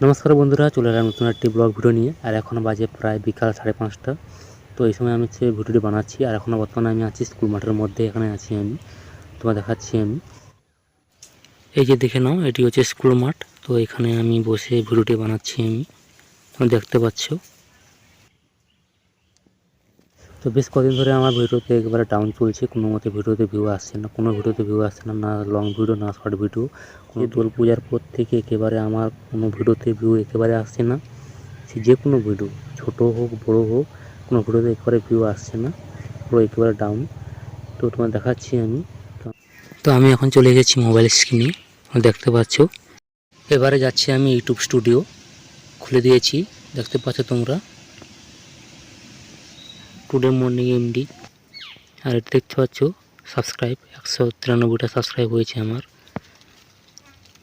নমস্কার বন্ধুরা, চলে এলাম নতুন একটি ব্লগ ভিডিও নিয়ে। আর এখন বাজে প্রায় বিকাল 5:30। তো এই সময় আমি হচ্ছে ভিডিওটি বানাচ্ছি। আর এখন বর্তমানে আমি আছি স্কুল মাঠের মধ্যে, এখানে আছি আমি, তোমার দেখাচ্ছি আমি। এই যে দেখে নাও, এটি হচ্ছে স্কুল মাঠ। তো এখানে আমি বসে ভিডিওটি বানাচ্ছি আমি, তোমরা দেখতে পাচ্ছ। তো বেশ কদিন ধরে আমার ভিডিওতে একেবারে ডাউন চলছে, কোনো মতে ভিডিওতে ভিউ আসছে না, কোনো ভিডিওতে ভিউ আসছে না, না লং ভিডিও না শর্ট ভিডিও। কোনো দোল পূজার পর থেকে একেবারে আমার কোনো ভিডিওতে ভিউ একেবারে আসছে না। সে যে কোনো ভিডিও, ছোটো হোক বড়ো হোক, কোনো ভিডিওতে একেবারে ভিউ আসছে না, পুরো একেবারে ডাউন। তো তোমার দেখাচ্ছি আমি। তো আমি এখন চলে গেছি মোবাইল স্ক্রিনে, দেখতে পাচ্ছ। এবারে যাচ্ছি আমি ইউটিউব স্টুডিও, খুলে দিয়েছি, দেখতে পাচ্ছ তোমরা, টুডে মর্নিং এমডি। আর এটা দেখতে পাচ্ছ সাবস্ক্রাইব, 193টা সাবস্ক্রাইব হয়েছে আমার।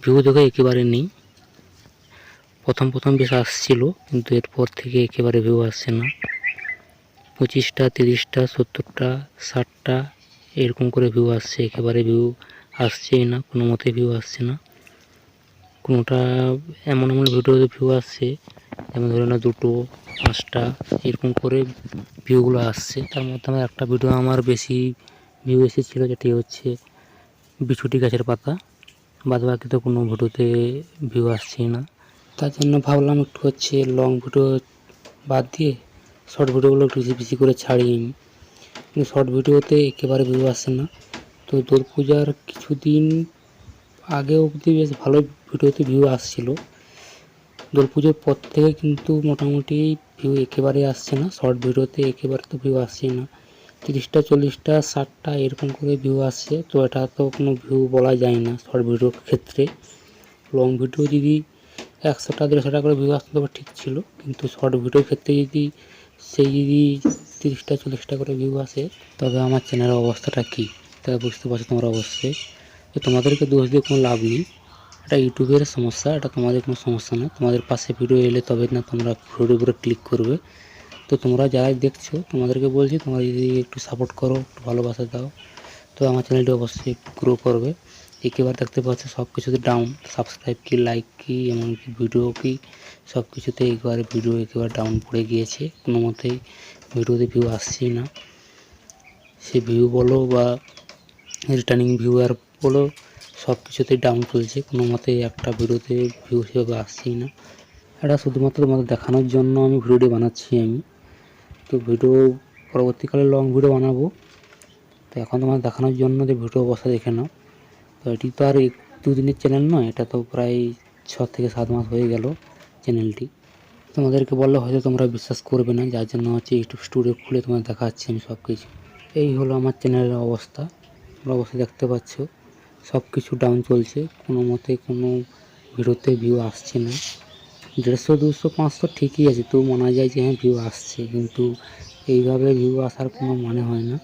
ভিউ দেখো একেবারে নেই। প্রথম বেশ আসছিল, কিন্তু এরপর থেকে একেবারে ভিউ আসছে না। 25টা 30টা 70টা 60টা এরকম করে ভিউ আসছে, একেবারে ভিউ আসছেই না, কোনো মতে ভিউ আসছে না। কোনোটা এমন ভিডিওতে ভিউ আসছে, যেমন ধরো না 2টো 5টা এরকম করে ভিউগুলো আসছে। তার মধ্যে আমার একটা ভিডিও আমার বেশি ভিউ এসেছিলো, যেটি হচ্ছে বিছুটি গাছের পাতা। বাদ বাকি তো কোনো ভিডিওতে ভিউ আসছেই না। তার জন্য ভাবলাম একটু হচ্ছে লং ভিডিও বাদ দিয়ে শর্ট ভিডিওগুলো একটু বেশি করে ছাড়ি আমি, কিন্তু শর্ট ভিডিওতে একেবারে ভিউ আসছে না। তো দোল পূজার কিছুদিন আগে অবধি বেশ ভালো ভিডিওতে ভিউ আসছিল, দোল পুজোর পর থেকে কিন্তু মোটামুটি ভিউ একেবারে আসছে না। শর্ট ভিডিওতে একেবারে তো ভিউ আসছেই না, 30টা 40টা 60টা এরকম করে ভিউ আসছে। তো এটা তো কোনো ভিউ বলা যায় না শর্ট ভিডিওর ক্ষেত্রে। লং ভিডিও যদি 100টা 150টা করে ভিউ আসতো তবে ঠিক ছিল, কিন্তু শর্ট ভিডিওর ক্ষেত্রে যদি 30টা 40টা করে ভিউ আসে, তবে আমার চ্যানেলের অবস্থাটা কী তা বুঝতে পারছো তোমরা অবশ্যই। তো তোমাদেরকে দোষ দিয়ে কোনো লাভ নেই, এটা ইউটিউবের সমস্যা, এটা তোমাদের কোনো সমস্যা না। তোমাদের পাশে ভিডিও এলে তবে না তোমরা ভিডিওর উপরে ক্লিক করবে। তো তোমরা যারাই দেখছো তোমাদেরকে বলছি, তোমরা যদি একটু সাপোর্ট করো, একটু ভালোবাসা দাও, তো আমার চ্যানেলটি অবশ্যই গ্রো করবে। একেবারে দেখতে পাচ্ছ সব কিছুতে ডাউন, সাবস্ক্রাইব কি, লাইক কি, এমনকি ভিডিও কি, সব কিছুতে একেবারে ভিডিও একেবারে ডাউন পড়ে গিয়েছে। কোনো মতেই ভিডিওতে ভিউ আসছেই না। সে ভিউ বলো বা রিটার্নিং ভিউয়ার বলো, সব কিছুতেই ডাউন চলছে, কোনো মতেই একটা ভিডিওতে ভিউ হিসেবে আসছেই না। এটা শুধুমাত্র তোমাদের দেখানোর জন্য আমি ভিডিওটি বানাচ্ছি আমি। তো ভিডিও পরবর্তীকালে লং ভিডিও বানাবো, তো এখন তোমাদের দেখানোর জন্য যে ভিডিও অবস্থা দেখে নাও। তো এটি তো আর 2 দিনের চ্যানেল নয়, এটা তো প্রায় 6 থেকে 7 মাস হয়ে গেল চ্যানেলটি। তোমাদেরকে বললে হয়তো তোমরা বিশ্বাস করবে না, যার জন্য হচ্ছে ইউটিউব স্টুডিও খুলে তোমাদের দেখাচ্ছি আমি সব কিছু। এই হলো আমার চ্যানেলের অবস্থা, তোমরা অবশ্যই দেখতে পাচ্ছ সব কিছু ডাউন চলছে, কোনো মতে কোনো ভিডিওতে ভিউ আসছে না। 150 200 500 ঠিকই আছে, তো মনে যায় যে হ্যাঁ ভিউ আসছে, কিন্তু এইভাবে ভিউ আসার কোনো মানে হয় না।